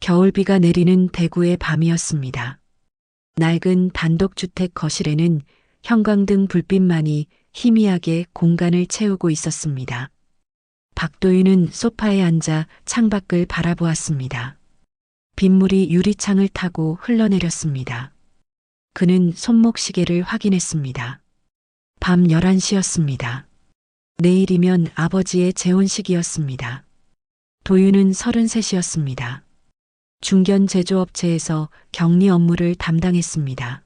겨울비가 내리는 대구의 밤이었습니다. 낡은 단독주택 거실에는 형광등 불빛만이 희미하게 공간을 채우고 있었습니다. 박도윤은 소파에 앉아 창밖을 바라보았습니다. 빗물이 유리창을 타고 흘러내렸습니다. 그는 손목시계를 확인했습니다. 밤 11시였습니다. 내일이면 아버지의 재혼식이었습니다. 도윤은 33이었습니다. 중견 제조업체에서 격리 업무를 담당했습니다.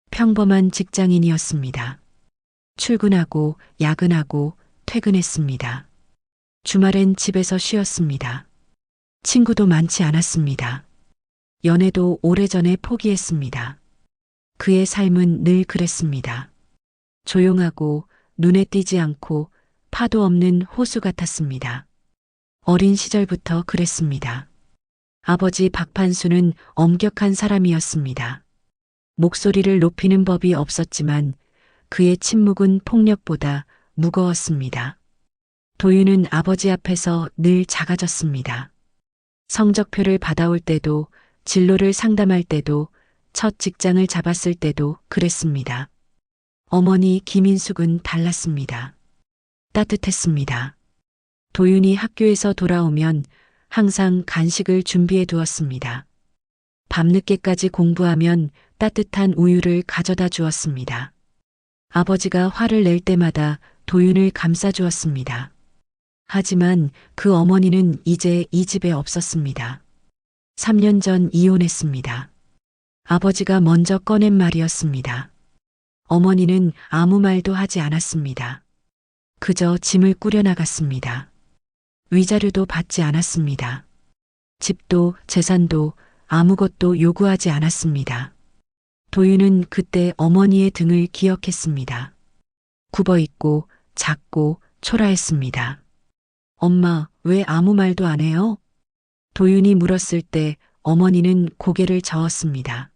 평범한 직장인이었습니다. 출근하고 야근하고 퇴근했습니다. 주말엔 집에서 쉬었습니다. 친구도 많지 않았습니다. 연애도 오래전에 포기했습니다. 그의 삶은 늘 그랬습니다. 조용하고 눈에 띄지 않고 파도 없는 호수 같았습니다. 어린 시절부터 그랬습니다. 아버지 박판수는 엄격한 사람이었습니다. 목소리를 높이는 법이 없었지만 그의 침묵은 폭력보다 무거웠습니다. 도윤은 아버지 앞에서 늘 작아졌습니다. 성적표를 받아올 때도, 진로를 상담할 때도, 첫 직장을 잡았을 때도 그랬습니다. 어머니 김인숙은 달랐습니다. 따뜻했습니다. 도윤이 학교에서 돌아오면 항상 간식을 준비해 두었습니다. 밤늦게까지 공부하면 따뜻한 우유를 가져다 주었습니다. 아버지가 화를 낼 때마다 도윤을 감싸 주었습니다. 하지만 그 어머니는 이제 이 집에 없었습니다. 3년 전 이혼했습니다. 아버지가 먼저 꺼낸 말이었습니다. 어머니는 아무 말도 하지 않았습니다. 그저 짐을 꾸려나갔습니다. 위자료도 받지 않았습니다. 집도 재산도 아무것도 요구하지 않았습니다. 도윤은 그때 어머니의 등을 기억했습니다. 굽어있고 작고 초라했습니다. 엄마, 왜 아무 말도 안 해요? 도윤이 물었을 때 어머니는 고개를 저었습니다.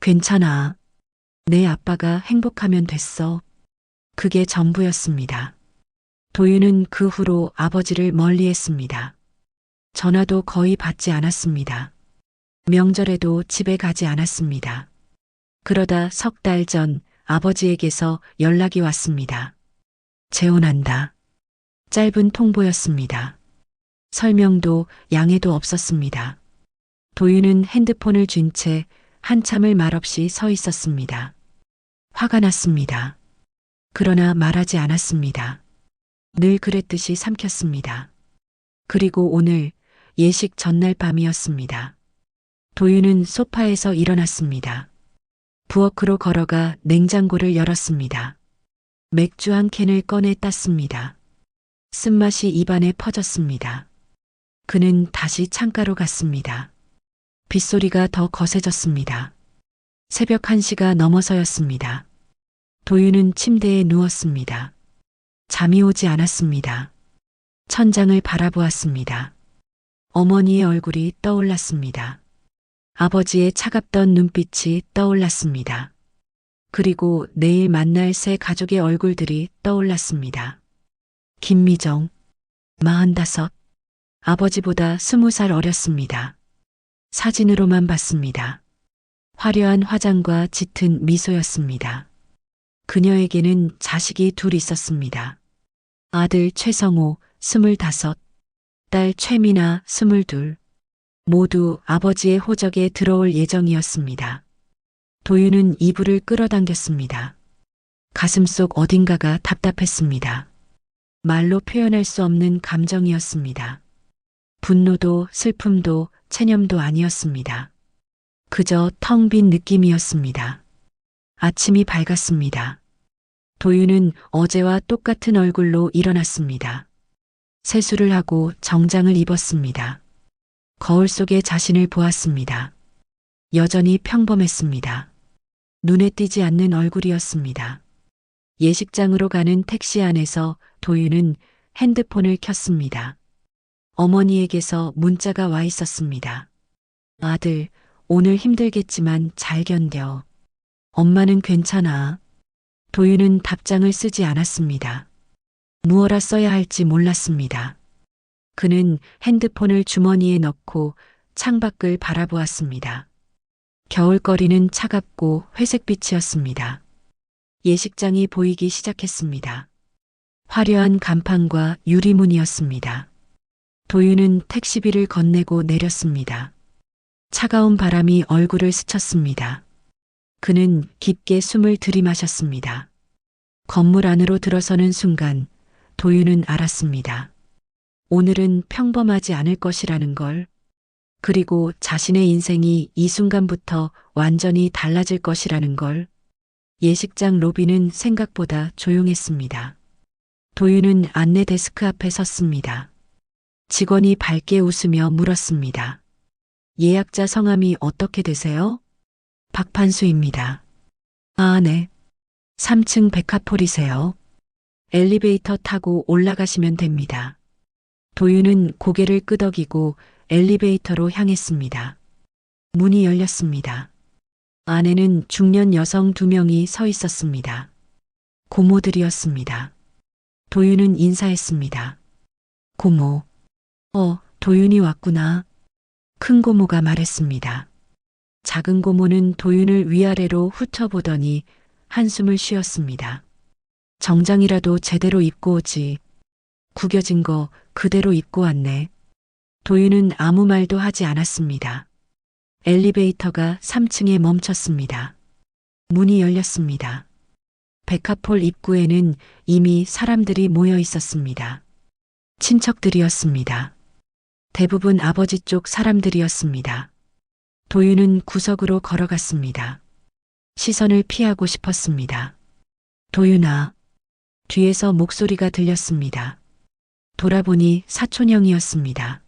괜찮아. 내 아빠가 행복하면 됐어. 그게 전부였습니다. 도윤은 그 후로 아버지를 멀리했습니다. 전화도 거의 받지 않았습니다. 명절에도 집에 가지 않았습니다. 그러다 석 달 전 아버지에게서 연락이 왔습니다. 재혼한다. 짧은 통보였습니다. 설명도 양해도 없었습니다. 도윤은 핸드폰을 쥔 채 한참을 말없이 서 있었습니다. 화가 났습니다. 그러나 말하지 않았습니다. 늘 그랬듯이 삼켰습니다. 그리고 오늘 예식 전날 밤이었습니다. 도윤은 소파에서 일어났습니다. 부엌으로 걸어가 냉장고를 열었습니다. 맥주 한 캔을 꺼내 땄습니다. 쓴맛이 입안에 퍼졌습니다. 그는 다시 창가로 갔습니다. 빗소리가 더 거세졌습니다. 새벽 1시가 넘어서였습니다. 도윤은 침대에 누웠습니다. 잠이 오지 않았습니다. 천장을 바라보았습니다. 어머니의 얼굴이 떠올랐습니다. 아버지의 차갑던 눈빛이 떠올랐습니다. 그리고 내일 만날 새 가족의 얼굴들이 떠올랐습니다. 김미정, 45, 아버지보다 20살 어렸습니다. 사진으로만 봤습니다. 화려한 화장과 짙은 미소였습니다. 그녀에게는 자식이 둘 있었습니다. 아들 최성호, 25, 딸 최미나, 22. 모두 아버지의 호적에 들어올 예정이었습니다. 도윤은 이불을 끌어당겼습니다. 가슴속 어딘가가 답답했습니다. 말로 표현할 수 없는 감정이었습니다. 분노도 슬픔도 체념도 아니었습니다. 그저 텅 빈 느낌이었습니다. 아침이 밝았습니다. 도윤은 어제와 똑같은 얼굴로 일어났습니다. 세수를 하고 정장을 입었습니다. 거울 속에 자신을 보았습니다. 여전히 평범했습니다. 눈에 띄지 않는 얼굴이었습니다. 예식장으로 가는 택시 안에서 도윤은 핸드폰을 켰습니다. 어머니에게서 문자가 와 있었습니다. 아들, 오늘 힘들겠지만 잘 견뎌. 엄마는 괜찮아. 도윤은 답장을 쓰지 않았습니다. 무엇라 써야 할지 몰랐습니다. 그는 핸드폰을 주머니에 넣고 창밖을 바라보았습니다. 겨울거리는 차갑고 회색빛이었습니다. 예식장이 보이기 시작했습니다. 화려한 간판과 유리문이었습니다. 도윤은 택시비를 건네고 내렸습니다. 차가운 바람이 얼굴을 스쳤습니다. 그는 깊게 숨을 들이마셨습니다. 건물 안으로 들어서는 순간 도윤은 알았습니다. 오늘은 평범하지 않을 것이라는 걸, 그리고 자신의 인생이 이 순간부터 완전히 달라질 것이라는 걸. 예식장 로비는 생각보다 조용했습니다. 도윤은 안내 데스크 앞에 섰습니다. 직원이 밝게 웃으며 물었습니다. 예약자 성함이 어떻게 되세요? 박판수입니다. 아, 네. 3층 백화폴이세요. 엘리베이터 타고 올라가시면 됩니다. 도윤은 고개를 끄덕이고 엘리베이터로 향했습니다. 문이 열렸습니다. 안에는 중년 여성 2명이 서 있었습니다. 고모들이었습니다. 도윤은 인사했습니다. 고모. 도윤이 왔구나. 큰 고모가 말했습니다. 작은 고모는 도윤을 위아래로 훑어보더니 한숨을 쉬었습니다. 정장이라도 제대로 입고 오지. 구겨진 거 그대로 입고 왔네. 도윤은 아무 말도 하지 않았습니다. 엘리베이터가 3층에 멈췄습니다. 문이 열렸습니다. 백화폴 입구에는 이미 사람들이 모여 있었습니다. 친척들이었습니다. 대부분 아버지 쪽 사람들이었습니다. 도윤은 구석으로 걸어갔습니다. 시선을 피하고 싶었습니다. 도윤아. 뒤에서 목소리가 들렸습니다. 돌아보니 사촌형이었습니다.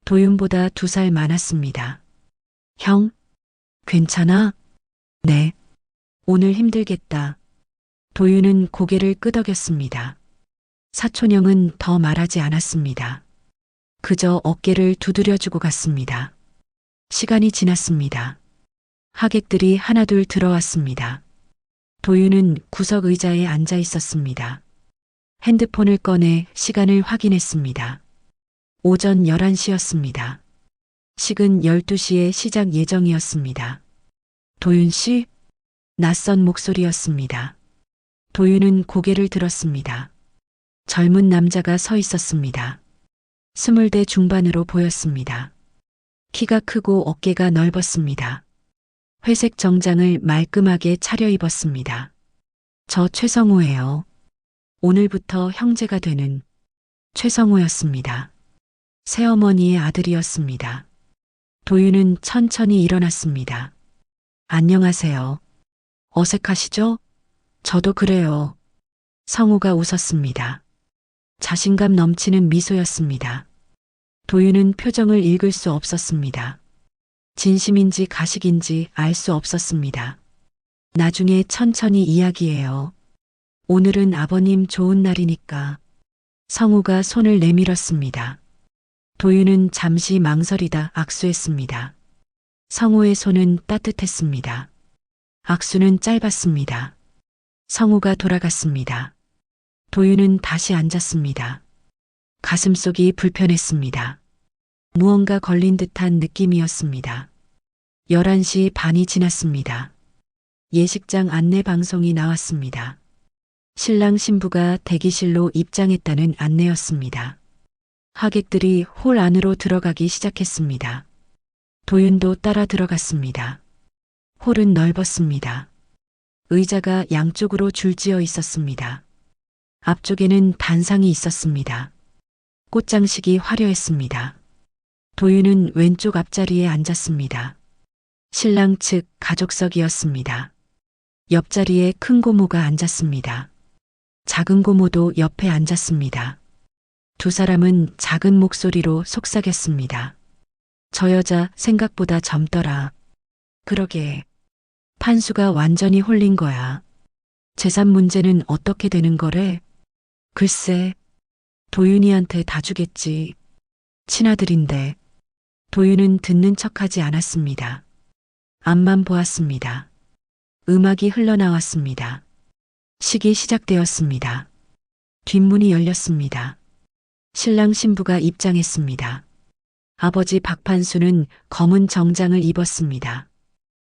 도윤보다 2살 많았습니다. 형? 괜찮아? 네. 오늘 힘들겠다. 도윤은 고개를 끄덕였습니다. 사촌형은 더 말하지 않았습니다. 그저 어깨를 두드려주고 갔습니다. 시간이 지났습니다. 하객들이 하나둘 들어왔습니다. 도윤은 구석 의자에 앉아 있었습니다. 핸드폰을 꺼내 시간을 확인했습니다. 오전 11시였습니다. 식은 12시에 시작 예정이었습니다. 도윤 씨? 낯선 목소리였습니다. 도윤은 고개를 들었습니다. 젊은 남자가 서 있었습니다. 20대 중반으로 보였습니다. 키가 크고 어깨가 넓었습니다. 회색 정장을 말끔하게 차려입었습니다. 저 최성호예요. 오늘부터 형제가 되는. 최성호였습니다. 새어머니의 아들이었습니다. 도윤은 천천히 일어났습니다. 안녕하세요. 어색하시죠? 저도 그래요. 성호가 웃었습니다. 자신감 넘치는 미소였습니다. 도윤은 표정을 읽을 수 없었습니다. 진심인지 가식인지 알 수 없었습니다. 나중에 천천히 이야기해요. 오늘은 아버님 좋은 날이니까. 성우가 손을 내밀었습니다. 도윤은 잠시 망설이다 악수했습니다. 성우의 손은 따뜻했습니다. 악수는 짧았습니다. 성우가 돌아갔습니다. 도윤은 다시 앉았습니다. 가슴속이 불편했습니다. 무언가 걸린 듯한 느낌이었습니다. 11시 반이 지났습니다. 예식장 안내 방송이 나왔습니다. 신랑 신부가 대기실로 입장했다는 안내였습니다. 하객들이 홀 안으로 들어가기 시작했습니다. 도윤도 따라 들어갔습니다. 홀은 넓었습니다. 의자가 양쪽으로 줄지어 있었습니다. 앞쪽에는 단상이 있었습니다. 꽃장식이 화려했습니다. 도윤은 왼쪽 앞자리에 앉았습니다. 신랑 측 가족석이었습니다. 옆자리에 큰 고모가 앉았습니다. 작은 고모도 옆에 앉았습니다. 2사람은 작은 목소리로 속삭였습니다. 저 여자 생각보다 젊더라. 그러게. 판수가 완전히 홀린 거야. 재산 문제는 어떻게 되는 거래? 글쎄. 도윤이한테 다 주겠지. 친아들인데. 도윤은 듣는 척하지 않았습니다. 앞만 보았습니다. 음악이 흘러나왔습니다. 식이 시작되었습니다. 뒷문이 열렸습니다. 신랑 신부가 입장했습니다. 아버지 박판수는 검은 정장을 입었습니다.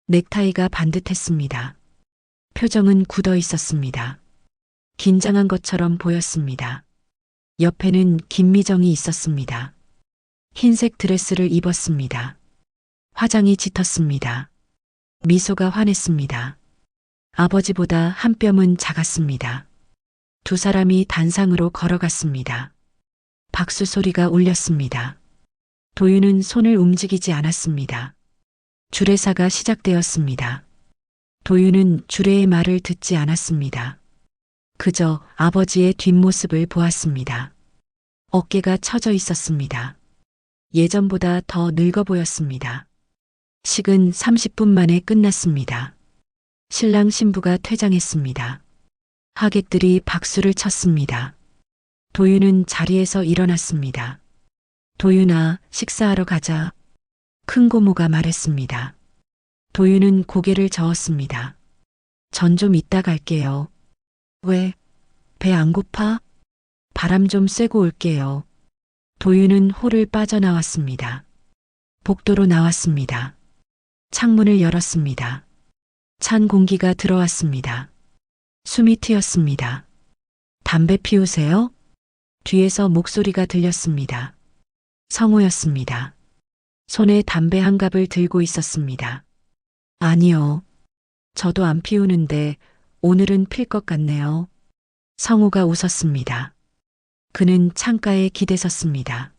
넥타이가 반듯했습니다. 표정은 굳어 있었습니다. 긴장한 것처럼 보였습니다. 옆에는 김미정이 있었습니다. 흰색 드레스를 입었습니다. 화장이 짙었습니다. 미소가 환했습니다. 아버지보다 한 뼘은 작았습니다. 두 사람이 단상으로 걸어갔습니다. 박수 소리가 울렸습니다. 도윤은 손을 움직이지 않았습니다. 주례사가 시작되었습니다. 도윤은 주례의 말을 듣지 않았습니다. 그저 아버지의 뒷모습을 보았습니다. 어깨가 처져 있었습니다. 예전보다 더 늙어 보였습니다. 식은 30분 만에 끝났습니다. 신랑 신부가 퇴장했습니다. 하객들이 박수를 쳤습니다. 도윤은 자리에서 일어났습니다. 도윤아, 식사하러 가자. 큰 고모가 말했습니다. 도윤은 고개를 저었습니다. 전 좀 이따 갈게요. 왜? 배 안 고파? 바람 좀 쐬고 올게요. 도윤은 홀을 빠져나왔습니다. 복도로 나왔습니다. 창문을 열었습니다. 찬 공기가 들어왔습니다. 숨이 트였습니다. 담배 피우세요? 뒤에서 목소리가 들렸습니다. 성호였습니다. 손에 담배 한 갑을 들고 있었습니다. 아니요. 저도 안 피우는데 오늘은 필 것 같네요. 성호가 웃었습니다. 그는 창가에 기대섰습니다.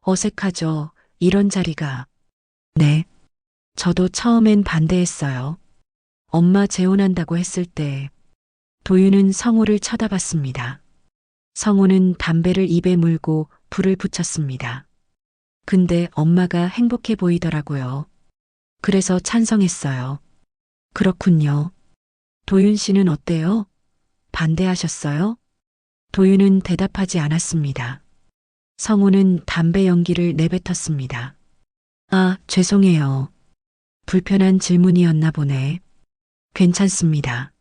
어색하죠, 이런 자리가. 네. 저도 처음엔 반대했어요. 엄마 재혼한다고 했을 때. 도윤은 성호를 쳐다봤습니다. 성호는 담배를 입에 물고 불을 붙였습니다. 근데 엄마가 행복해 보이더라고요. 그래서 찬성했어요. 그렇군요. 도윤 씨는 어때요? 반대하셨어요? 도윤은 대답하지 않았습니다. 성호는 담배 연기를 내뱉었습니다. 아, 죄송해요. 불편한 질문이었나 보네. 괜찮습니다.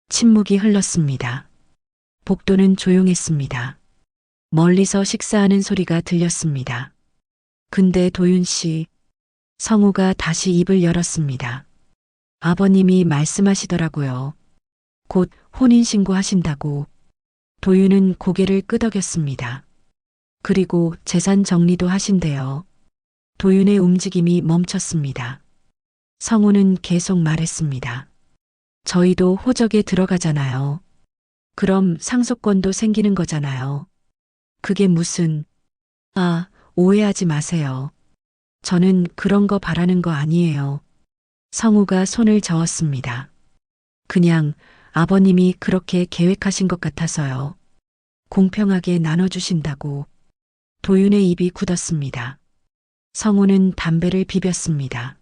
침묵이 흘렀습니다. 복도는 조용했습니다. 멀리서 식사하는 소리가 들렸습니다. 근데 도윤 씨, 성우가 다시 입을 열었습니다. 아버님이 말씀하시더라고요. 곧 혼인신고 하신다고. 도윤은 고개를 끄덕였습니다. 그리고 재산 정리도 하신대요. 도윤의 움직임이 멈췄습니다. 성우는 계속 말했습니다. 저희도 호적에 들어가잖아요. 그럼 상속권도 생기는 거잖아요. 그게 무슨... 아, 오해하지 마세요. 저는 그런 거 바라는 거 아니에요. 성우가 손을 저었습니다. 그냥 아버님이 그렇게 계획하신 것 같아서요. 공평하게 나눠주신다고. 도윤의 입이 굳었습니다. 성우는 담배를 비볐습니다.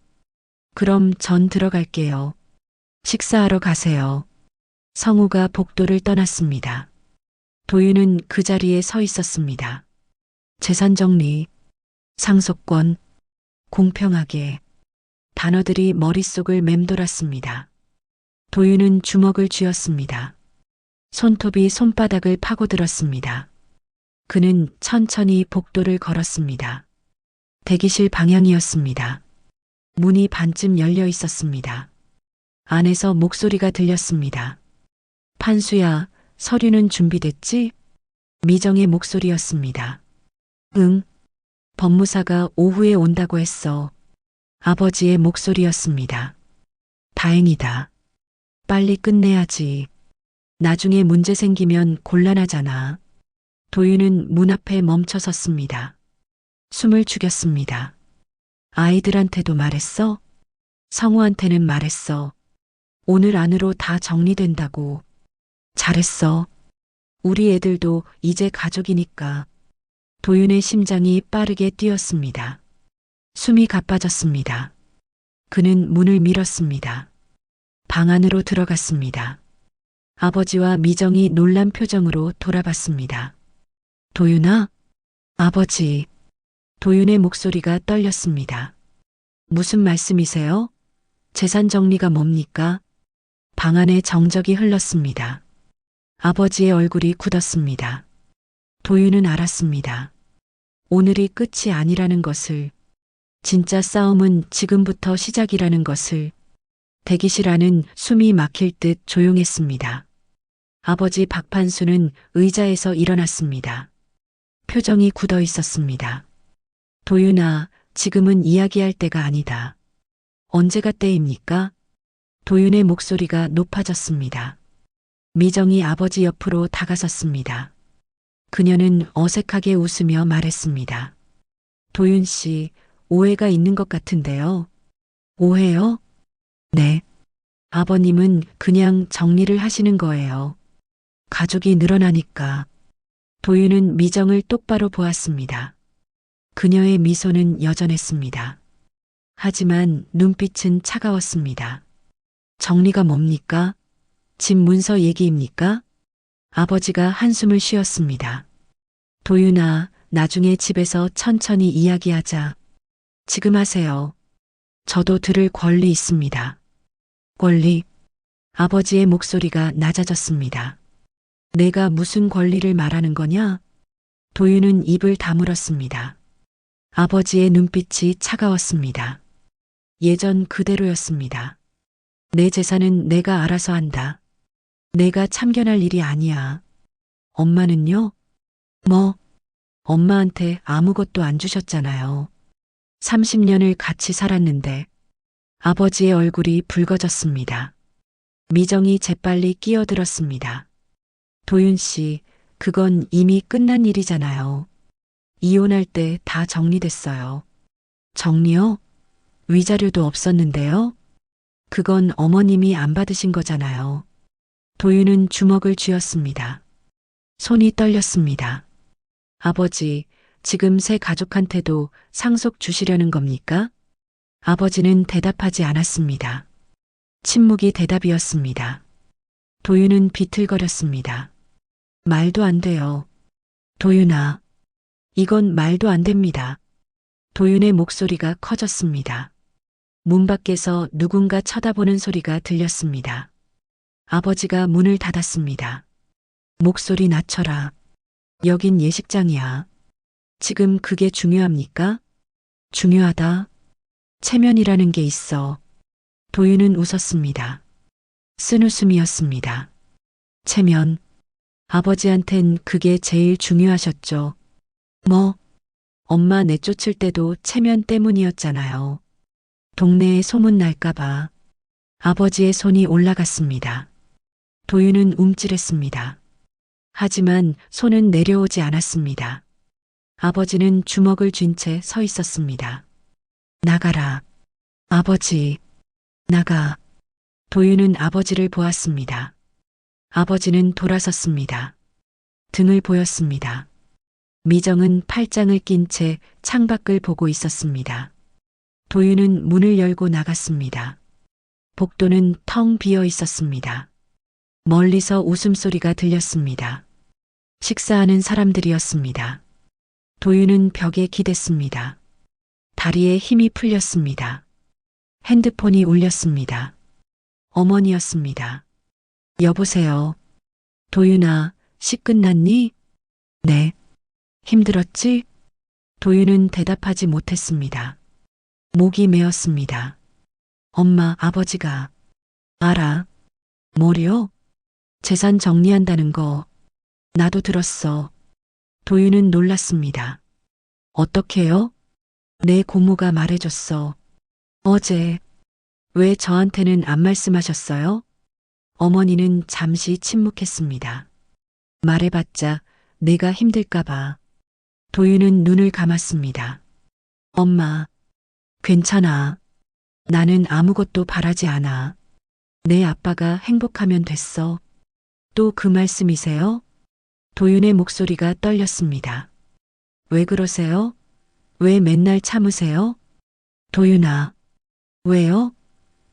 그럼 전 들어갈게요. 식사하러 가세요. 성우가 복도를 떠났습니다. 도윤은 그 자리에 서 있었습니다. 재산 정리, 상속권, 공평하게. 단어들이 머릿속을 맴돌았습니다. 도윤은 주먹을 쥐었습니다. 손톱이 손바닥을 파고들었습니다. 그는 천천히 복도를 걸었습니다. 대기실 방향이었습니다. 문이 반쯤 열려 있었습니다. 안에서 목소리가 들렸습니다. 판수야, 서류는 준비됐지? 미정의 목소리였습니다. 응. 법무사가 오후에 온다고 했어. 아버지의 목소리였습니다. 다행이다. 빨리 끝내야지. 나중에 문제 생기면 곤란하잖아. 도윤은 문 앞에 멈춰 섰습니다. 숨을 죽였습니다. 아이들한테도 말했어? 성우한테는 말했어. 오늘 안으로 다 정리된다고. 잘했어. 우리 애들도 이제 가족이니까. 도윤의 심장이 빠르게 뛰었습니다. 숨이 가빠졌습니다. 그는 문을 밀었습니다. 방 안으로 들어갔습니다. 아버지와 미정이 놀란 표정으로 돌아봤습니다. 도윤아? 아버지. 도윤의 목소리가 떨렸습니다. 무슨 말씀이세요? 재산 정리가 뭡니까? 방 안에 정적이 흘렀습니다. 아버지의 얼굴이 굳었습니다. 도윤은 알았습니다. 오늘이 끝이 아니라는 것을, 진짜 싸움은 지금부터 시작이라는 것을. 대기실 안은 숨이 막힐 듯 조용했습니다. 아버지 박판수는 의자에서 일어났습니다. 표정이 굳어 있었습니다. 도윤아, 지금은 이야기할 때가 아니다. 언제가 때입니까? 도윤의 목소리가 높아졌습니다. 미정이 아버지 옆으로 다가섰습니다. 그녀는 어색하게 웃으며 말했습니다. 도윤 씨, 오해가 있는 것 같은데요. 오해요? 네. 아버님은 그냥 정리를 하시는 거예요. 가족이 늘어나니까. 도윤은 미정을 똑바로 보았습니다. 그녀의 미소는 여전했습니다. 하지만 눈빛은 차가웠습니다. 정리가 뭡니까? 집 문서 얘기입니까? 아버지가 한숨을 쉬었습니다. 도윤아, 나중에 집에서 천천히 이야기하자. 지금 하세요. 저도 들을 권리 있습니다. 권리? 아버지의 목소리가 낮아졌습니다. 내가 무슨 권리를 말하는 거냐? 도윤은 입을 다물었습니다. 아버지의 눈빛이 차가웠습니다. 예전 그대로였습니다. 내 재산은 내가 알아서 한다. 내가 참견할 일이 아니야. 엄마는요? 뭐? 엄마한테 아무것도 안 주셨잖아요. 30년을 같이 살았는데. 아버지의 얼굴이 붉어졌습니다. 미정이 재빨리 끼어들었습니다. 도윤 씨, 그건 이미 끝난 일이잖아요. 이혼할 때 다 정리됐어요. 정리요? 위자료도 없었는데요? 그건 어머님이 안 받으신 거잖아요. 도윤은 주먹을 쥐었습니다. 손이 떨렸습니다. 아버지, 지금 새 가족한테도 상속 주시려는 겁니까? 아버지는 대답하지 않았습니다. 침묵이 대답이었습니다. 도윤은 비틀거렸습니다. 말도 안 돼요. 도윤아, 이건 말도 안 됩니다. 도윤의 목소리가 커졌습니다. 문 밖에서 누군가 쳐다보는 소리가 들렸습니다. 아버지가 문을 닫았습니다. 목소리 낮춰라. 여긴 예식장이야. 지금 그게 중요합니까? 중요하다. 체면이라는 게 있어. 도윤은 웃었습니다. 쓴웃음이었습니다. 체면. 아버지한텐 그게 제일 중요하셨죠. 뭐? 엄마 내쫓을 때도 체면 때문이었잖아요. 동네에 소문 날까봐. 아버지의 손이 올라갔습니다. 도윤은 움찔했습니다. 하지만 손은 내려오지 않았습니다. 아버지는 주먹을 쥔 채 서 있었습니다. 나가라. 아버지. 나가. 도윤은 아버지를 보았습니다. 아버지는 돌아섰습니다. 등을 보였습니다. 미정은 팔짱을 낀 채 창밖을 보고 있었습니다. 도윤은 문을 열고 나갔습니다. 복도는 텅 비어 있었습니다. 멀리서 웃음소리가 들렸습니다. 식사하는 사람들이었습니다. 도윤은 벽에 기댔습니다. 다리에 힘이 풀렸습니다. 핸드폰이 울렸습니다. 어머니였습니다. 여보세요. 도윤아, 식 끝났니? 네. 힘들었지? 도윤은 대답하지 못했습니다. 목이 메었습니다. 엄마, 아버지가. 알아. 뭐요? 재산 정리한다는 거. 나도 들었어. 도윤은 놀랐습니다. 어떻게요? 내 고모가 말해줬어. 어제. 왜 저한테는 안 말씀하셨어요? 어머니는 잠시 침묵했습니다. 말해봤자 내가 힘들까봐. 도윤은 눈을 감았습니다. 엄마, 괜찮아. 나는 아무것도 바라지 않아. 내 아빠가 행복하면 됐어. 또 그 말씀이세요? 도윤의 목소리가 떨렸습니다. 왜 그러세요? 왜 맨날 참으세요? 도윤아, 왜요?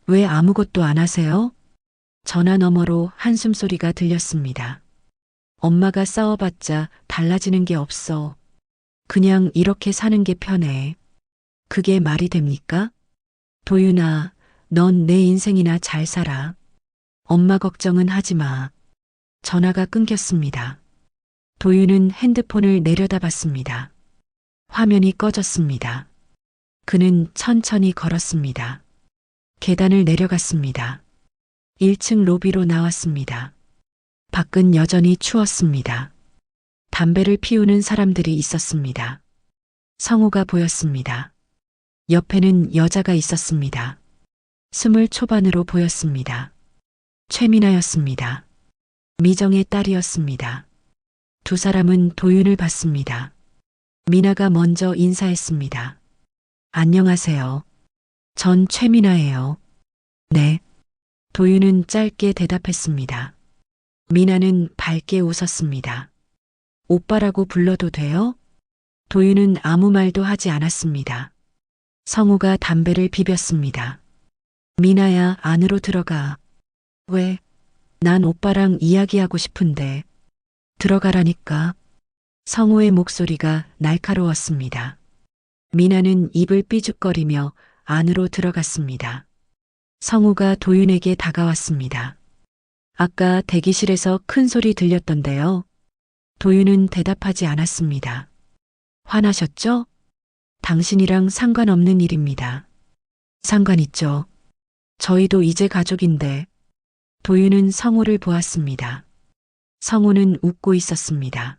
왜 아무것도 안 하세요? 전화 너머로 한숨 소리가 들렸습니다. 엄마가 싸워봤자 달라지는 게 없어. 그냥 이렇게 사는 게 편해. 그게 말이 됩니까? 도윤아, 넌 내 인생이나 잘 살아. 엄마 걱정은 하지 마. 전화가 끊겼습니다. 도윤은 핸드폰을 내려다봤습니다. 화면이 꺼졌습니다. 그는 천천히 걸었습니다. 계단을 내려갔습니다. 1층 로비로 나왔습니다. 밖은 여전히 추웠습니다. 담배를 피우는 사람들이 있었습니다. 성우가 보였습니다. 옆에는 여자가 있었습니다. 20 초반으로 보였습니다. 최미나였습니다. 미정의 딸이었습니다. 두 사람은 도윤을 봤습니다. 미나가 먼저 인사했습니다. 안녕하세요. 전 최미나예요. 네. 도윤은 짧게 대답했습니다. 미나는 밝게 웃었습니다. 오빠라고 불러도 돼요? 도윤은 아무 말도 하지 않았습니다. 성우가 담배를 비볐습니다. 미나야, 안으로 들어가. 왜? 난 오빠랑 이야기하고 싶은데. 들어가라니까. 성우의 목소리가 날카로웠습니다. 미나는 입을 삐죽거리며 안으로 들어갔습니다. 성우가 도윤에게 다가왔습니다. 아까 대기실에서 큰 소리 들렸던데요. 도윤은 대답하지 않았습니다. 화나셨죠? 당신이랑 상관없는 일입니다. 상관있죠. 저희도 이제 가족인데. 도윤은 성우를 보았습니다. 성우는 웃고 있었습니다.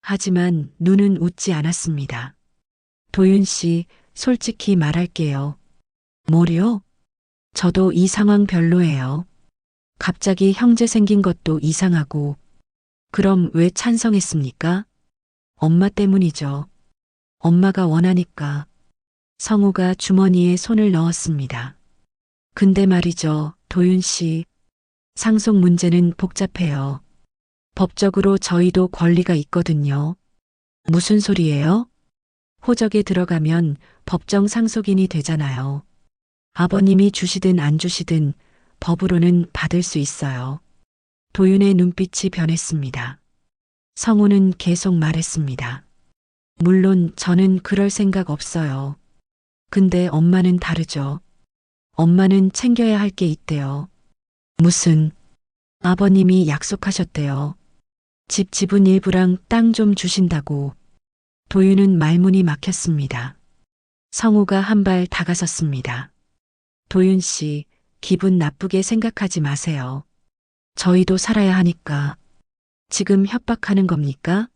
하지만 눈은 웃지 않았습니다. 도윤 씨, 솔직히 말할게요. 뭐요? 저도 이 상황 별로예요. 갑자기 형제 생긴 것도 이상하고. 그럼 왜 찬성했습니까? 엄마 때문이죠. 엄마가 원하니까. 성우가 주머니에 손을 넣었습니다. 근데 말이죠, 도윤 씨. 상속 문제는 복잡해요. 법적으로 저희도 권리가 있거든요. 무슨 소리예요? 호적에 들어가면 법정 상속인이 되잖아요. 아버님이 주시든 안 주시든 법으로는 받을 수 있어요. 도윤의 눈빛이 변했습니다. 성우는 계속 말했습니다. 물론 저는 그럴 생각 없어요. 근데 엄마는 다르죠. 엄마는 챙겨야 할 게 있대요. 무슨? 아버님이 약속하셨대요. 집 지분 일부랑 땅 좀 주신다고. 도윤은 말문이 막혔습니다. 성우가 한 발 다가섰습니다. 도윤 씨, 기분 나쁘게 생각하지 마세요. 저희도 살아야 하니까. 지금 협박하는 겁니까?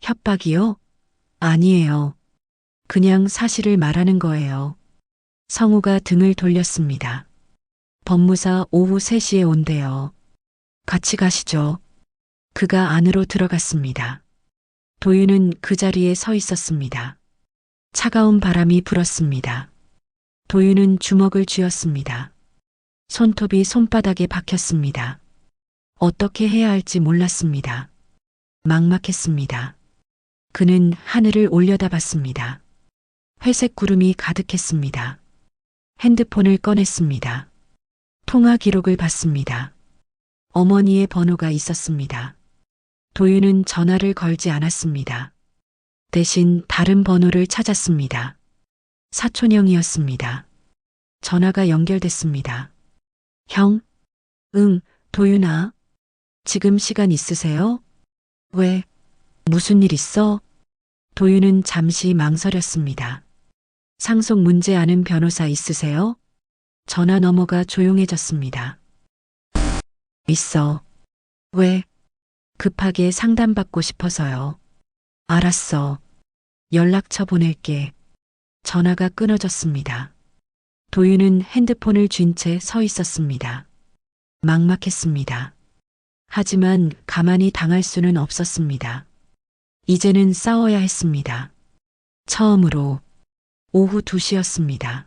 협박이요? 아니에요. 그냥 사실을 말하는 거예요. 성우가 등을 돌렸습니다. 법무사 오후 3시에 온대요. 같이 가시죠. 그가 안으로 들어갔습니다. 도윤은 그 자리에 서 있었습니다. 차가운 바람이 불었습니다. 도윤은 주먹을 쥐었습니다. 손톱이 손바닥에 박혔습니다. 어떻게 해야 할지 몰랐습니다. 막막했습니다. 그는 하늘을 올려다봤습니다. 회색 구름이 가득했습니다. 핸드폰을 꺼냈습니다. 통화 기록을 봤습니다. 어머니의 번호가 있었습니다. 도윤은 전화를 걸지 않았습니다. 대신 다른 번호를 찾았습니다. 사촌형이었습니다. 전화가 연결됐습니다. 형? 응, 도윤아. 지금 시간 있으세요? 왜? 무슨 일 있어? 도윤은 잠시 망설였습니다. 상속 문제 아는 변호사 있으세요? 전화 너머가 조용해졌습니다. 있어. 왜? 급하게 상담받고 싶어서요. 알았어. 연락처 보낼게. 전화가 끊어졌습니다. 도윤은 핸드폰을 쥔 채 서 있었습니다. 막막했습니다. 하지만 가만히 당할 수는 없었습니다. 이제는 싸워야 했습니다. 처음으로 오후 2시였습니다.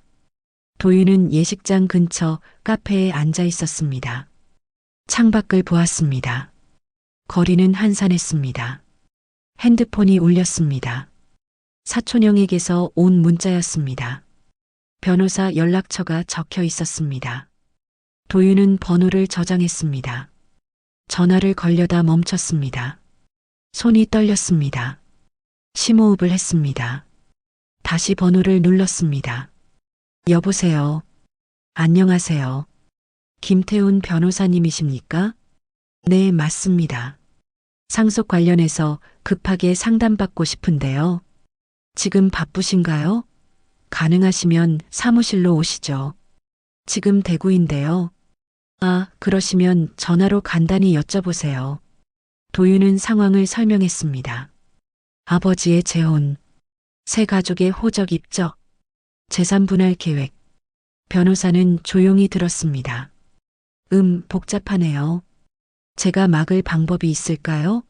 도윤은 예식장 근처 카페에 앉아 있었습니다. 창밖을 보았습니다. 거리는 한산했습니다. 핸드폰이 울렸습니다. 사촌형에게서 온 문자였습니다. 변호사 연락처가 적혀 있었습니다. 도윤은 번호를 저장했습니다. 전화를 걸려다 멈췄습니다. 손이 떨렸습니다. 심호흡을 했습니다. 다시 번호를 눌렀습니다. 여보세요. 안녕하세요. 김태훈 변호사님이십니까? 네, 맞습니다. 상속 관련해서 급하게 상담받고 싶은데요. 지금 바쁘신가요? 가능하시면 사무실로 오시죠. 지금 대구인데요. 아, 그러시면 전화로 간단히 여쭤보세요. 도윤은 상황을 설명했습니다. 아버지의 재혼, 새 가족의 호적 입적, 재산 분할 계획. 변호사는 조용히 들었습니다. 복잡하네요. 제가 막을 방법이 있을까요?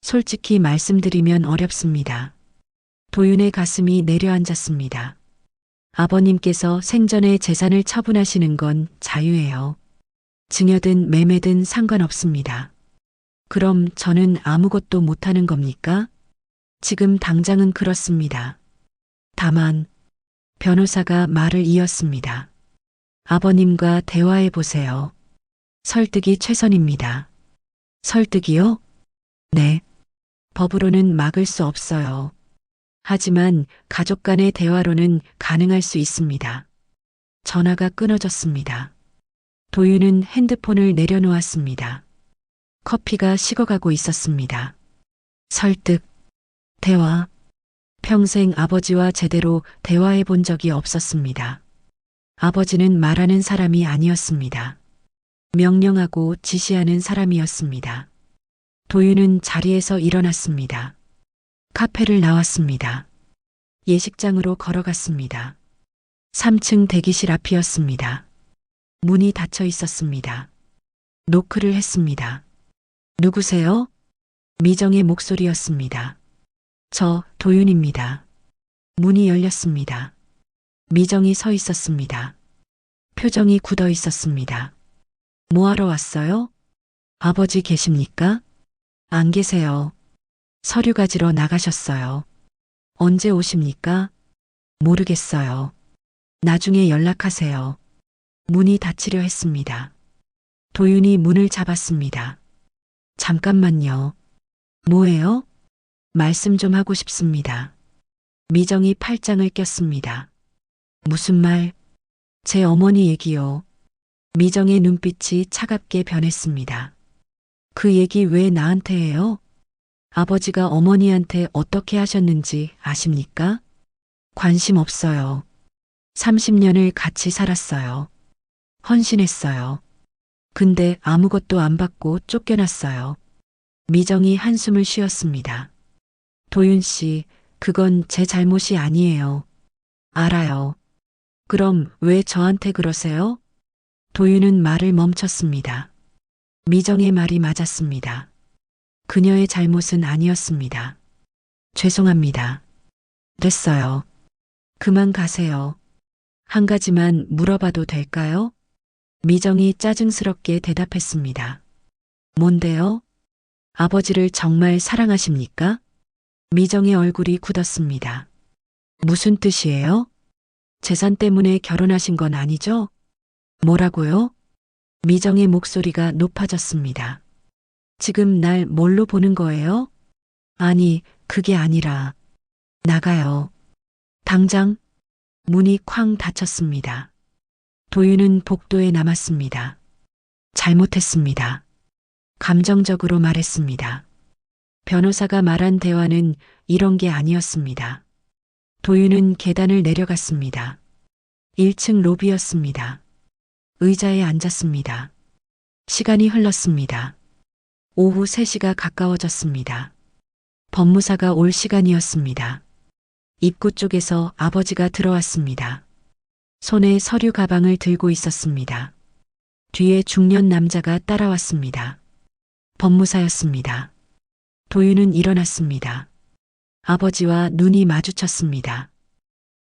솔직히 말씀드리면 어렵습니다. 도윤의 가슴이 내려앉았습니다. 아버님께서 생전에 재산을 처분하시는 건 자유예요. 증여든 매매든 상관없습니다. 그럼 저는 아무것도 못하는 겁니까? 지금 당장은 그렇습니다. 다만, 변호사가 말을 이었습니다. 아버님과 대화해 보세요. 설득이 최선입니다. 설득이요? 네. 법으로는 막을 수 없어요. 하지만 가족 간의 대화로는 가능할 수 있습니다. 전화가 끊어졌습니다. 도윤은 핸드폰을 내려놓았습니다. 커피가 식어가고 있었습니다. 설득, 대화. 평생 아버지와 제대로 대화해 본 적이 없었습니다. 아버지는 말하는 사람이 아니었습니다. 명령하고 지시하는 사람이었습니다. 도윤은 자리에서 일어났습니다. 카페를 나왔습니다. 예식장으로 걸어갔습니다. 3층 대기실 앞이었습니다. 문이 닫혀 있었습니다. 노크를 했습니다. 누구세요? 미정의 목소리였습니다. 저 도윤입니다. 문이 열렸습니다. 미정이 서 있었습니다. 표정이 굳어 있었습니다. 뭐하러 왔어요? 아버지 계십니까? 안 계세요. 서류 가지러 나가셨어요. 언제 오십니까? 모르겠어요. 나중에 연락하세요. 문이 닫히려 했습니다. 도윤이 문을 잡았습니다. 잠깐만요. 뭐예요? 말씀 좀 하고 싶습니다. 미정이 팔짱을 꼈습니다. 무슨 말? 제 어머니 얘기요. 미정의 눈빛이 차갑게 변했습니다. 그 얘기 왜 나한테 해요? 아버지가 어머니한테 어떻게 하셨는지 아십니까? 관심 없어요. 30년을 같이 살았어요. 헌신했어요. 근데 아무것도 안 받고 쫓겨났어요. 미정이 한숨을 쉬었습니다. 도윤 씨, 그건 제 잘못이 아니에요. 알아요. 그럼 왜 저한테 그러세요? 도윤은 말을 멈췄습니다. 미정의 말이 맞았습니다. 그녀의 잘못은 아니었습니다. 죄송합니다. 됐어요. 그만 가세요. 한 가지만 물어봐도 될까요? 미정이 짜증스럽게 대답했습니다. 뭔데요? 아버지를 정말 사랑하십니까? 미정의 얼굴이 굳었습니다. 무슨 뜻이에요? 재산 때문에 결혼하신 건 아니죠? 뭐라고요? 미정의 목소리가 높아졌습니다. 지금 날 뭘로 보는 거예요? 아니, 그게 아니라. 나가요. 당장. 문이 쾅 닫혔습니다. 도윤은 복도에 남았습니다. 잘못했습니다. 감정적으로 말했습니다. 변호사가 말한 대화는 이런 게 아니었습니다. 도윤은 계단을 내려갔습니다. 1층 로비였습니다. 의자에 앉았습니다. 시간이 흘렀습니다. 오후 3시가 가까워졌습니다. 법무사가 올 시간이었습니다. 입구 쪽에서 아버지가 들어왔습니다. 손에 서류 가방을 들고 있었습니다. 뒤에 중년 남자가 따라왔습니다. 법무사였습니다. 도윤은 일어났습니다. 아버지와 눈이 마주쳤습니다.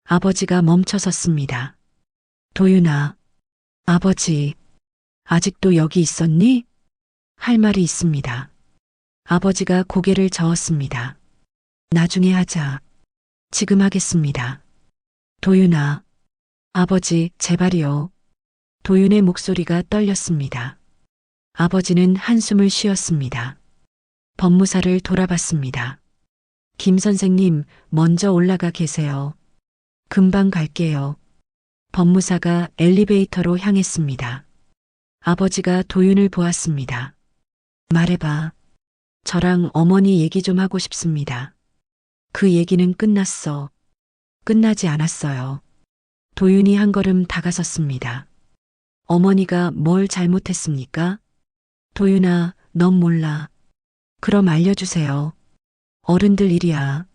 아버지가 멈춰섰습니다. 도윤아, 아버지, 아직도 여기 있었니? 할 말이 있습니다. 아버지가 고개를 저었습니다. 나중에 하자. 지금 하겠습니다. 도윤아, 아버지, 제발이요. 도윤의 목소리가 떨렸습니다. 아버지는 한숨을 쉬었습니다. 법무사를 돌아봤습니다. 김 선생님, 먼저 올라가 계세요. 금방 갈게요. 법무사가 엘리베이터로 향했습니다. 아버지가 도윤을 보았습니다. 말해봐. 저랑 어머니 얘기 좀 하고 싶습니다. 그 얘기는 끝났어. 끝나지 않았어요. 도윤이 한 걸음 다가섰습니다. 어머니가 뭘 잘못했습니까? 도윤아, 넌 몰라. 그럼 알려주세요. 어른들 일이야.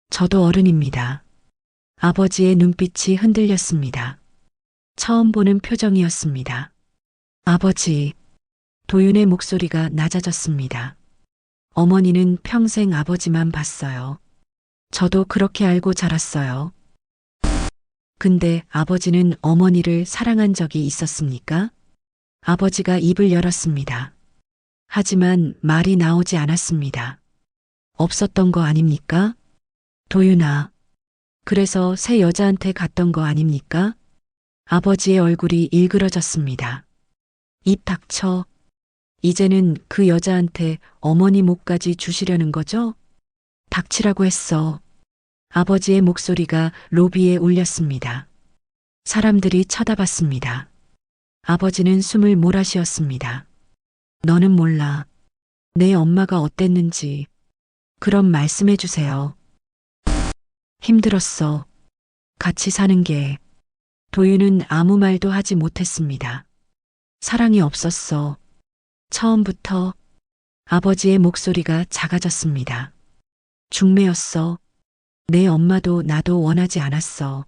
저도 어른입니다. 아버지의 눈빛이 흔들렸습니다. 처음 보는 표정이었습니다. 아버지, 도윤의 목소리가 낮아졌습니다. 어머니는 평생 아버지만 봤어요. 저도 그렇게 알고 자랐어요. 근데 아버지는 어머니를 사랑한 적이 있었습니까? 아버지가 입을 열었습니다. 하지만 말이 나오지 않았습니다. 없었던 거 아닙니까? 도윤아. 그래서 새 여자한테 갔던 거 아닙니까? 아버지의 얼굴이 일그러졌습니다. 입 닥쳐. 이제는 그 여자한테 어머니 목까지 주시려는 거죠? 닥치라고 했어. 아버지의 목소리가 로비에 울렸습니다. 사람들이 쳐다봤습니다. 아버지는 숨을 몰아쉬었습니다. 너는 몰라. 내 엄마가 어땠는지. 그럼 말씀해 주세요. 힘들었어. 같이 사는 게. 도윤은 아무 말도 하지 못했습니다. 사랑이 없었어. 처음부터. 아버지의 목소리가 작아졌습니다. 중매였어. 내 엄마도 나도 원하지 않았어.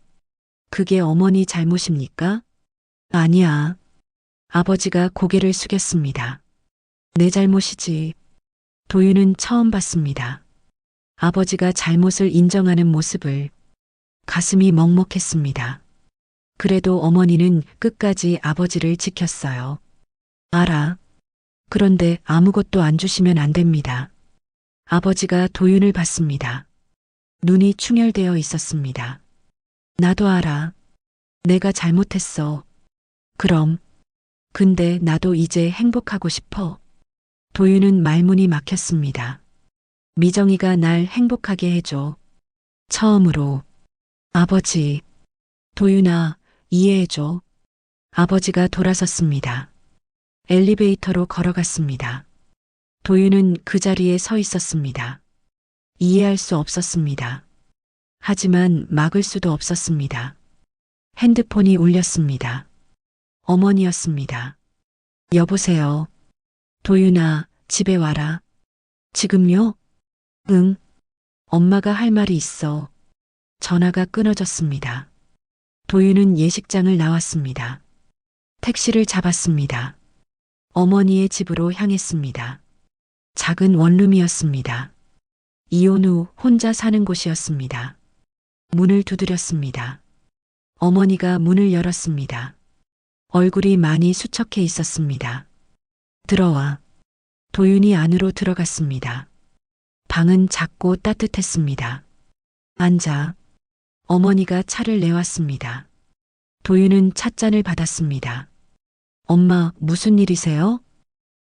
그게 어머니 잘못입니까? 아니야. 아버지가 고개를 숙였습니다. 내 잘못이지. 도윤은 처음 봤습니다. 아버지가 잘못을 인정하는 모습을. 가슴이 먹먹했습니다. 그래도 어머니는 끝까지 아버지를 지켰어요. 알아. 그런데 아무것도 안 주시면 안 됩니다. 아버지가 도윤을 봤습니다. 눈이 충혈되어 있었습니다. 나도 알아. 내가 잘못했어. 그럼. 근데 나도 이제 행복하고 싶어. 도윤은 말문이 막혔습니다. 미정이가 날 행복하게 해줘. 처음으로. 아버지. 도윤아, 이해해줘. 아버지가 돌아섰습니다. 엘리베이터로 걸어갔습니다. 도윤은 그 자리에 서 있었습니다. 이해할 수 없었습니다. 하지만 막을 수도 없었습니다. 핸드폰이 울렸습니다. 어머니였습니다. 여보세요. 도윤아, 집에 와라. 지금요? 응. 엄마가 할 말이 있어. 전화가 끊어졌습니다. 도윤은 예식장을 나왔습니다. 택시를 잡았습니다. 어머니의 집으로 향했습니다. 작은 원룸이었습니다. 이혼 후 혼자 사는 곳이었습니다. 문을 두드렸습니다. 어머니가 문을 열었습니다. 얼굴이 많이 수척해 있었습니다. 들어와. 도윤이 안으로 들어갔습니다. 방은 작고 따뜻했습니다. 앉아. 어머니가 차를 내왔습니다. 도윤은 찻잔을 받았습니다. 엄마, 무슨 일이세요?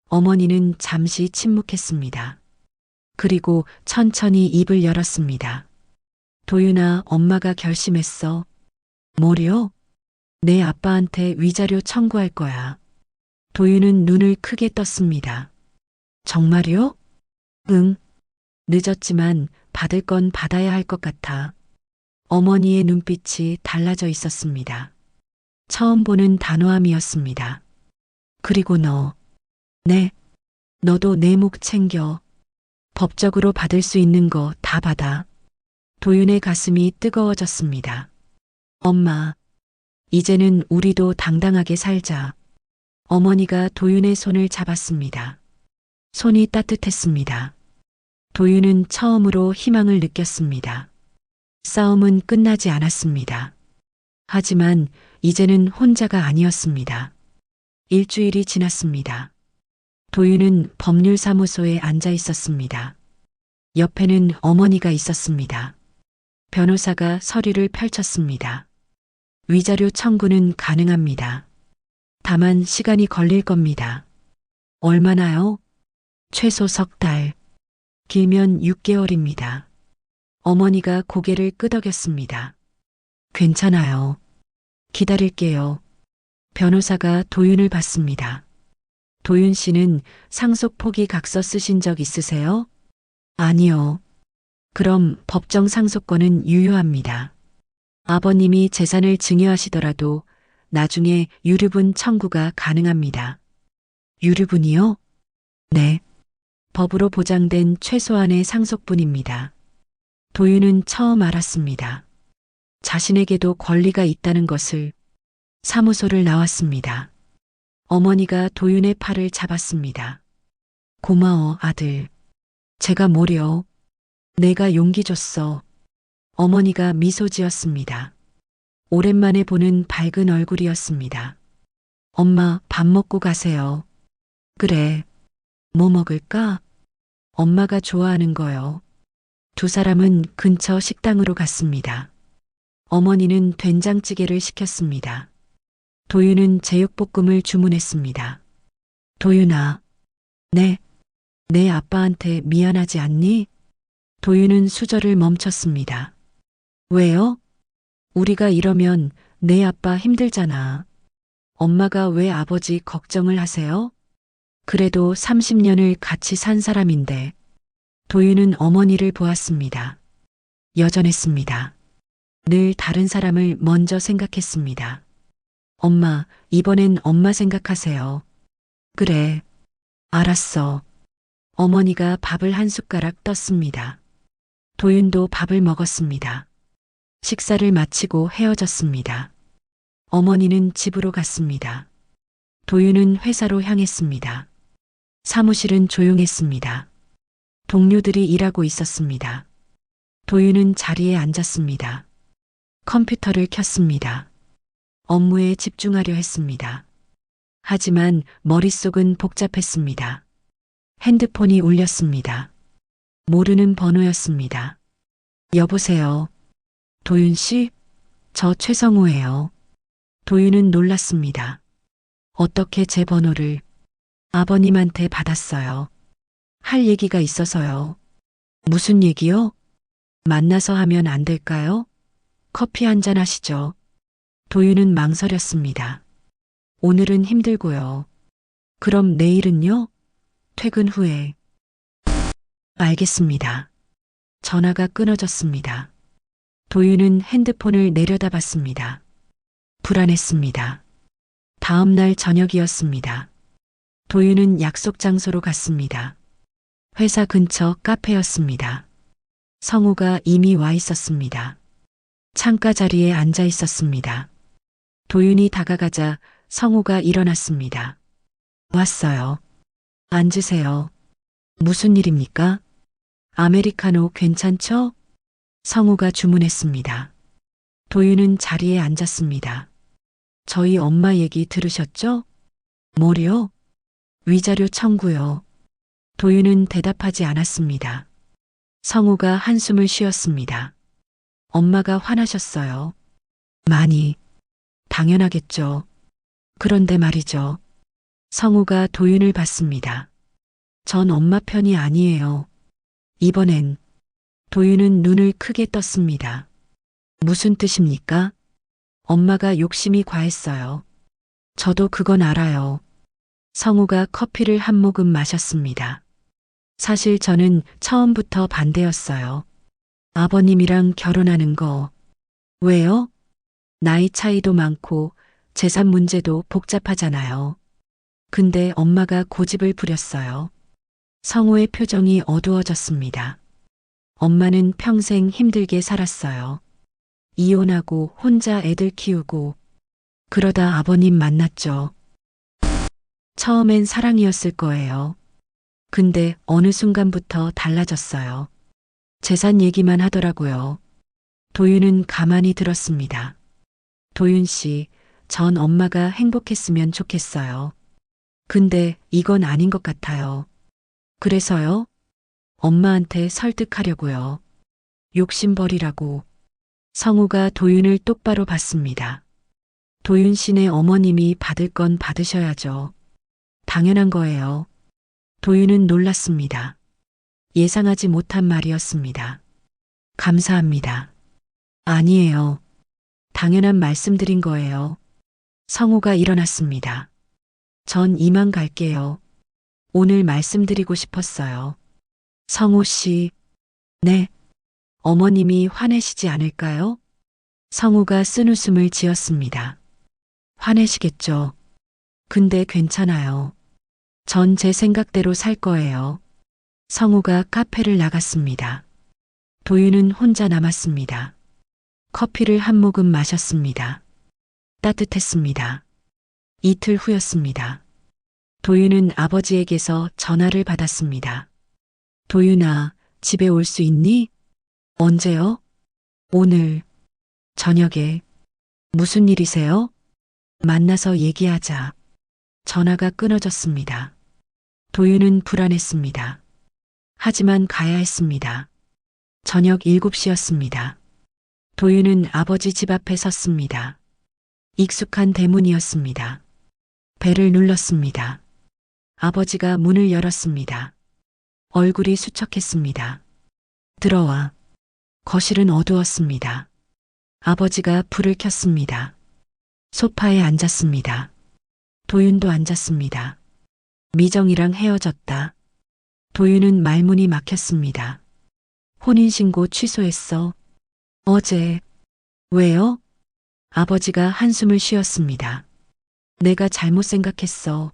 어머니는 잠시 침묵했습니다. 그리고 천천히 입을 열었습니다. 도윤아, 엄마가 결심했어. 뭐요? 내 아빠한테 위자료 청구할 거야. 도윤은 눈을 크게 떴습니다. 정말요? 응. 늦었지만 받을 건 받아야 할 것 같아. 어머니의 눈빛이 달라져 있었습니다. 처음 보는 단호함이었습니다. 그리고 너. 네. 너도 내 목 챙겨. 법적으로 받을 수 있는 거 다 받아. 도윤의 가슴이 뜨거워졌습니다. 엄마. 이제는 우리도 당당하게 살자. 어머니가 도윤의 손을 잡았습니다. 손이 따뜻했습니다. 도윤은 처음으로 희망을 느꼈습니다. 싸움은 끝나지 않았습니다. 하지만 이제는 혼자가 아니었습니다. 일주일이 지났습니다. 도윤은 법률사무소에 앉아 있었습니다. 옆에는 어머니가 있었습니다. 변호사가 서류를 펼쳤습니다. 위자료 청구는 가능합니다. 다만 시간이 걸릴 겁니다. 얼마나요? 최소 석 달. 길면 6개월입니다. 어머니가 고개를 끄덕였습니다. 괜찮아요. 기다릴게요. 변호사가 도윤을 봤습니다. 도윤 씨는 상속 포기 각서 쓰신 적 있으세요? 아니요. 그럼 법정 상속권은 유효합니다. 아버님이 재산을 증여하시더라도 나중에 유류분 청구가 가능합니다. 유류분이요? 네. 법으로 보장된 최소한의 상속분입니다. 도윤은 처음 알았습니다. 자신에게도 권리가 있다는 것을. 사무소를 나왔습니다. 어머니가 도윤의 팔을 잡았습니다. 고마워, 아들. 제가 뭐려? 내가 용기 줬어. 어머니가 미소 지었습니다. 오랜만에 보는 밝은 얼굴이었습니다. 엄마, 밥 먹고 가세요. 그래. 뭐 먹을까? 엄마가 좋아하는 거요. 두 사람은 근처 식당으로 갔습니다. 어머니는 된장찌개를 시켰습니다. 도윤은 제육볶음을 주문했습니다. 도윤아. 네. 내 아빠한테 미안하지 않니? 도윤은 수저를 멈췄습니다. 왜요? 우리가 이러면 내 아빠 힘들잖아. 엄마가 왜 아버지 걱정을 하세요? 그래도 30년을 같이 산 사람인데. 도윤은 어머니를 보았습니다. 여전했습니다. 늘 다른 사람을 먼저 생각했습니다. 엄마, 이번엔 엄마 생각하세요. 그래. 알았어. 어머니가 밥을 한 숟가락 떴습니다. 도윤도 밥을 먹었습니다. 식사를 마치고 헤어졌습니다. 어머니는 집으로 갔습니다. 도윤은 회사로 향했습니다. 사무실은 조용했습니다. 동료들이 일하고 있었습니다. 도윤은 자리에 앉았습니다. 컴퓨터를 켰습니다. 업무에 집중하려 했습니다. 하지만 머릿속은 복잡했습니다. 핸드폰이 울렸습니다. 모르는 번호였습니다. 여보세요. 도윤 씨? 저 최성우예요. 도윤은 놀랐습니다. 어떻게 제 번호를 아버님한테 받았어요? 할 얘기가 있어서요. 무슨 얘기요? 만나서 하면 안 될까요? 커피 한잔 하시죠. 도윤은 망설였습니다. 오늘은 힘들고요. 그럼 내일은요? 퇴근 후에. 알겠습니다. 전화가 끊어졌습니다. 도윤은 핸드폰을 내려다봤습니다. 불안했습니다. 다음 날 저녁이었습니다. 도윤은 약속 장소로 갔습니다. 회사 근처 카페였습니다. 성우가 이미 와 있었습니다. 창가 자리에 앉아 있었습니다. 도윤이 다가가자 성우가 일어났습니다. 왔어요. 앉으세요. 무슨 일입니까? 아메리카노 괜찮죠? 성우가 주문했습니다. 도윤은 자리에 앉았습니다. 저희 엄마 얘기 들으셨죠? 뭐요? 위자료 청구요. 도윤은 대답하지 않았습니다. 성우가 한숨을 쉬었습니다. 엄마가 화나셨어요. 많이. 당연하겠죠. 그런데 말이죠. 성우가 도윤을 봤습니다. 전 엄마 편이 아니에요. 이번엔. 도윤은 눈을 크게 떴습니다. 무슨 뜻입니까? 엄마가 욕심이 과했어요. 저도 그건 알아요. 성우가 커피를 한 모금 마셨습니다. 사실 저는 처음부터 반대였어요. 아버님이랑 결혼하는 거. 왜요? 나이 차이도 많고 재산 문제도 복잡하잖아요. 근데 엄마가 고집을 부렸어요. 성우의 표정이 어두워졌습니다. 엄마는 평생 힘들게 살았어요. 이혼하고 혼자 애들 키우고 그러다 아버님 만났죠. 처음엔 사랑이었을 거예요. 근데 어느 순간부터 달라졌어요. 재산 얘기만 하더라고요. 도윤은 가만히 들었습니다. 도윤 씨, 전 엄마가 행복했으면 좋겠어요. 근데 이건 아닌 것 같아요. 그래서요? 엄마한테 설득하려고요. 욕심 버리라고. 성우가 도윤을 똑바로 봤습니다. 도윤 씨네 어머님이 받을 건 받으셔야죠. 당연한 거예요. 도윤은 놀랐습니다. 예상하지 못한 말이었습니다. 감사합니다. 아니에요. 당연한 말씀드린 거예요. 성우가 일어났습니다. 전 이만 갈게요. 오늘 말씀드리고 싶었어요. 성우 씨. 네. 어머님이 화내시지 않을까요? 성우가 쓴웃음을 지었습니다. 화내시겠죠. 근데 괜찮아요. 전 제 생각대로 살 거예요. 성우가 카페를 나갔습니다. 도윤은 혼자 남았습니다. 커피를 한 모금 마셨습니다. 따뜻했습니다. 이틀 후였습니다. 도윤은 아버지에게서 전화를 받았습니다. 도윤아, 집에 올 수 있니? 언제요? 오늘 저녁에. 무슨 일이세요? 만나서 얘기하자. 전화가 끊어졌습니다. 도윤은 불안했습니다. 하지만 가야 했습니다. 저녁 7시였습니다. 도윤은 아버지 집 앞에 섰습니다. 익숙한 대문이었습니다. 벨을 눌렀습니다. 아버지가 문을 열었습니다. 얼굴이 수척했습니다. 들어와. 거실은 어두웠습니다. 아버지가 불을 켰습니다. 소파에 앉았습니다. 도윤도 앉았습니다. 미정이랑 헤어졌다. 도윤은 말문이 막혔습니다. 혼인신고 취소했어. 어제. 왜요? 아버지가 한숨을 쉬었습니다. 내가 잘못 생각했어.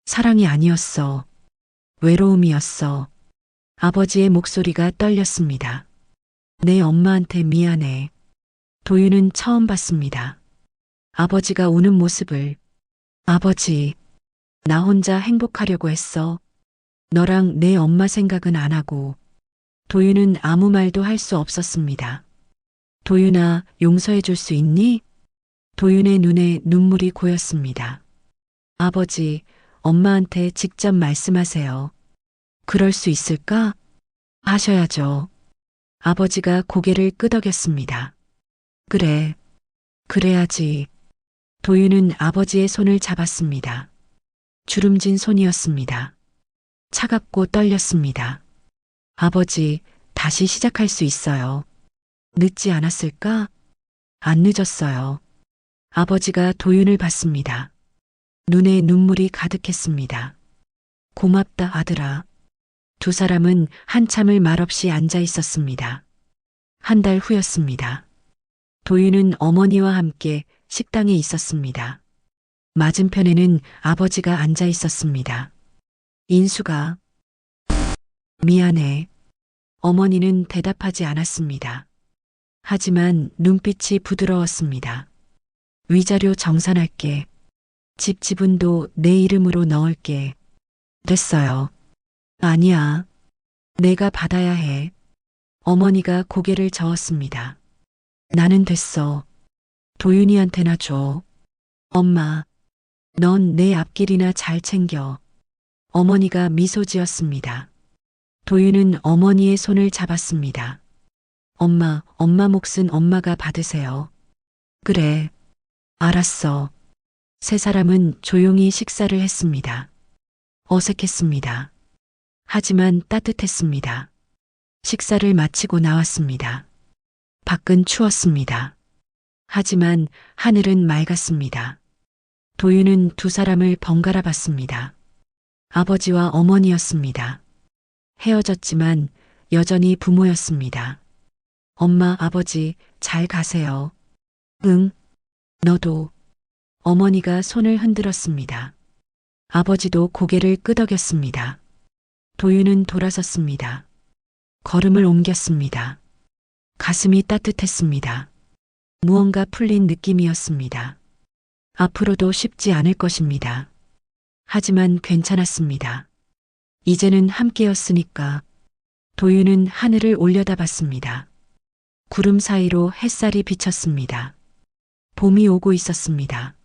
사랑이 아니었어. 외로움이었어. 아버지의 목소리가 떨렸습니다. 내 엄마한테 미안해. 도윤은 처음 봤습니다. 아버지가 우는 모습을. 아버지, 나 혼자 행복하려고 했어. 너랑 내 엄마 생각은 안 하고. 도윤은 아무 말도 할 수 없었습니다. 도윤아, 용서해 줄 수 있니? 도윤의 눈에 눈물이 고였습니다. 아버지, 엄마한테 직접 말씀하세요. 그럴 수 있을까? 하셔야죠. 아버지가 고개를 끄덕였습니다. 그래, 그래야지. 도윤은 아버지의 손을 잡았습니다. 주름진 손이었습니다. 차갑고 떨렸습니다. 아버지, 다시 시작할 수 있어요. 늦지 않았을까? 안 늦었어요. 아버지가 도윤을 봤습니다. 눈에 눈물이 가득했습니다. 고맙다, 아들아. 두 사람은 한참을 말없이 앉아 있었습니다. 한 달 후였습니다. 도윤은 어머니와 함께 식당에 있었습니다. 맞은편에는 아버지가 앉아 있었습니다. 인수가. 미안해. 어머니는 대답하지 않았습니다. 하지만 눈빛이 부드러웠습니다. 위자료 정산할게. 집 지분도 내 이름으로 넣을게. 됐어요. 아니야. 내가 받아야 해. 어머니가 고개를 저었습니다. 나는 됐어. 도윤이한테나 줘. 엄마, 넌 내 앞길이나 잘 챙겨. 어머니가 미소 지었습니다. 도윤은 어머니의 손을 잡았습니다. 엄마 몫은 엄마가 받으세요. 그래. 알았어. 세 사람은 조용히 식사를 했습니다. 어색했습니다. 하지만 따뜻했습니다. 식사를 마치고 나왔습니다. 밖은 추웠습니다. 하지만 하늘은 맑았습니다. 도윤은 두 사람을 번갈아 봤습니다. 아버지와 어머니였습니다. 헤어졌지만 여전히 부모였습니다. 엄마, 아버지, 잘 가세요. 응, 너도. 어머니가 손을 흔들었습니다. 아버지도 고개를 끄덕였습니다. 도윤은 돌아섰습니다. 걸음을 옮겼습니다. 가슴이 따뜻했습니다. 무언가 풀린 느낌이었습니다. 앞으로도 쉽지 않을 것입니다. 하지만 괜찮았습니다. 이제는 함께였으니까. 도윤은 하늘을 올려다봤습니다. 구름 사이로 햇살이 비쳤습니다. 봄이 오고 있었습니다.